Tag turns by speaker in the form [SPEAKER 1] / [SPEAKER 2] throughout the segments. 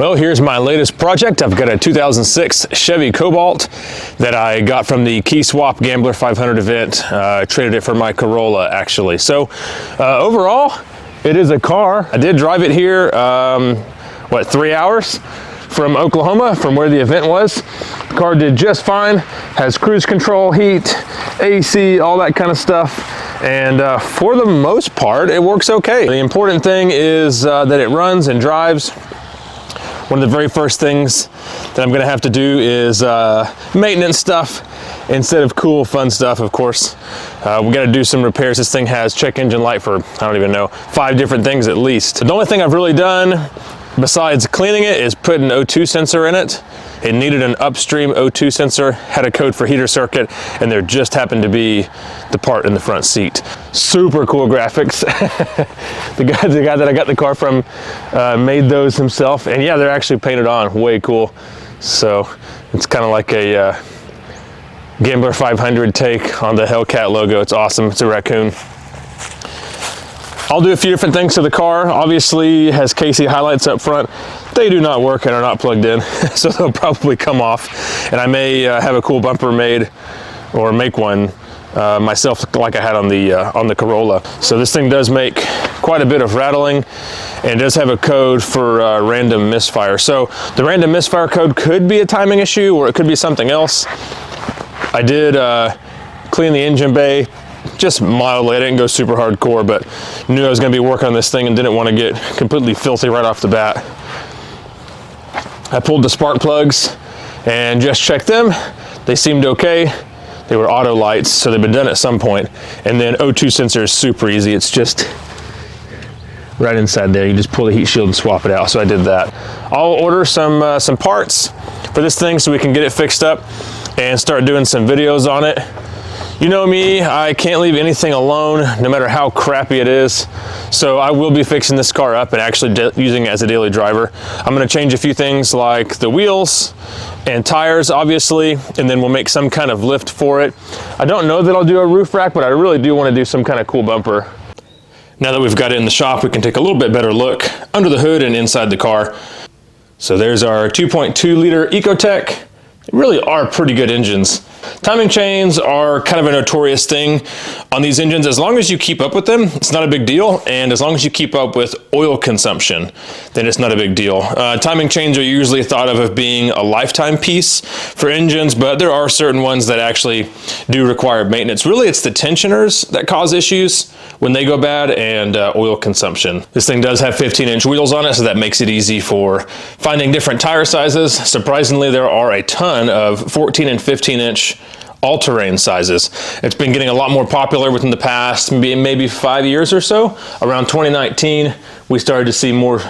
[SPEAKER 1] Well, here's my latest project. I've got a 2006 Chevy Cobalt that I got from the Key Swap Gambler 500 event. Traded it for my Corolla, actually. So overall, it is a car. I did drive it here, 3 hours from Oklahoma, from where the event was. The car did just fine. Has cruise control, heat, AC, all that kind of stuff. And for the most part, it works okay. The important thing is that it runs and drives. One of the very first things that I'm gonna have to do is maintenance stuff instead of cool, fun stuff, of course. We gotta do some repairs. This thing has check engine light for, I don't even know, 5 different things at least. The only thing I've really done besides cleaning it is put an O2 sensor in it. It needed an upstream O2 sensor, had a code for heater circuit, and there just happened to be the part in the front seat. Super cool graphics. the guy that I got the car from made those himself, and yeah, they're actually painted on, way cool. So it's kind of like a Gambler 500 take on the Hellcat logo. It's awesome, it's a raccoon. I'll do a few different things to the car. Obviously, it has KC highlights up front. They do not work and are not plugged in, so they'll probably come off. And I may have a cool bumper made, or make one myself, like I had on the Corolla. So this thing does make quite a bit of rattling, and does have a code for random misfire. So the random misfire code could be a timing issue, or it could be something else. I did clean the engine bay, just mildly. I didn't go super hardcore, but knew I was going to be working on this thing and didn't want to get completely filthy right off the bat. I pulled the spark plugs and just checked them. They seemed okay. They were auto lights, so they've been done at some point. And then O2 sensor is super easy. It's just right inside there. You just pull the heat shield and swap it out. So I did that. I'll order some parts for this thing so we can get it fixed up and start doing some videos on it. You know me, I can't leave anything alone, no matter how crappy it is. So I will be fixing this car up and actually using it as a daily driver. I'm gonna change a few things like the wheels and tires, obviously, and then we'll make some kind of lift for it. I don't know that I'll do a roof rack, but I really do wanna do some kind of cool bumper. Now that we've got it in the shop, we can take a little bit better look under the hood and inside the car. So there's our 2.2 liter Ecotec. They really are pretty good engines. Timing chains are kind of a notorious thing on these engines. As long as you keep up with them, it's not a big deal. And as long as you keep up with oil consumption, then it's not a big deal. Timing chains are usually thought of being a lifetime piece for engines, but there are certain ones that actually do require maintenance. Really, it's the tensioners that cause issues when they go bad, and oil consumption. This thing does have 15-inch wheels on it, so that makes it easy for finding different tire sizes. Surprisingly, there are a ton of 14 and 15-inch all-terrain sizes. It's been getting a lot more popular within the past maybe 5 years or so. Around 2019, we started to see more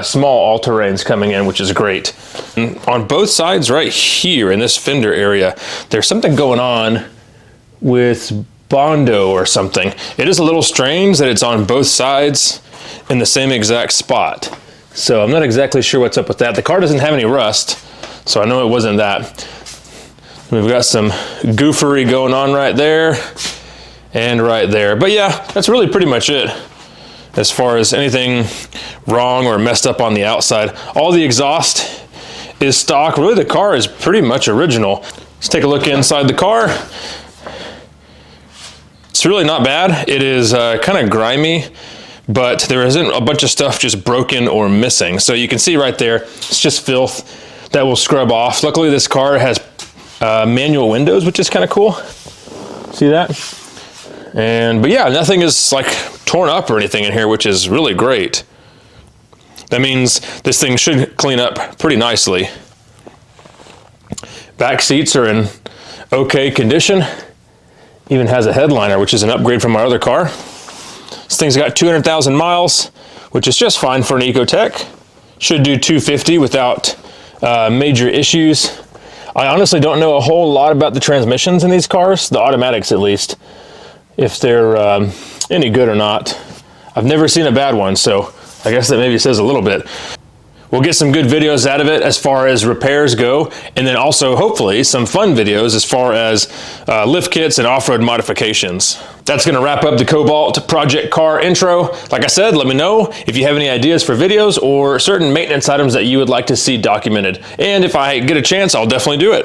[SPEAKER 1] small all-terrains coming in, which is great. And on both sides right here in this fender area, there's something going on with Bondo or something. It is a little strange that it's on both sides in the same exact spot. So I'm not exactly sure what's up with that. The car doesn't have any rust, so I know it wasn't that. We've got some goofery going on right there and right there. But yeah, that's really pretty much it as far as anything wrong or messed up on the outside. All the exhaust is stock. Really, the car is pretty much original. Let's take a look inside the car. It's really not bad. It is kind of grimy, but there isn't a bunch of stuff just broken or missing. So you can see right there, it's just filth that will scrub off. Luckily, this car has manual windows, which is kind of cool. See that? But yeah, nothing is like torn up or anything in here, which is really great. That means this thing should clean up pretty nicely. Back seats are in okay condition. Even has a headliner, which is an upgrade from my other car. This thing's got 200,000 miles, which is just fine for an Ecotec. Should do 250 without major issues. I honestly don't know a whole lot about the transmissions in these cars, the automatics at least, if they're any good or not. I've never seen a bad one, so I guess that maybe says a little bit. We'll get some good videos out of it as far as repairs go, and then also hopefully some fun videos as far as lift kits and off-road modifications. That's gonna wrap up the Cobalt project car intro. Like I said, let me know if you have any ideas for videos or certain maintenance items that you would like to see documented. And if I get a chance, I'll definitely do it.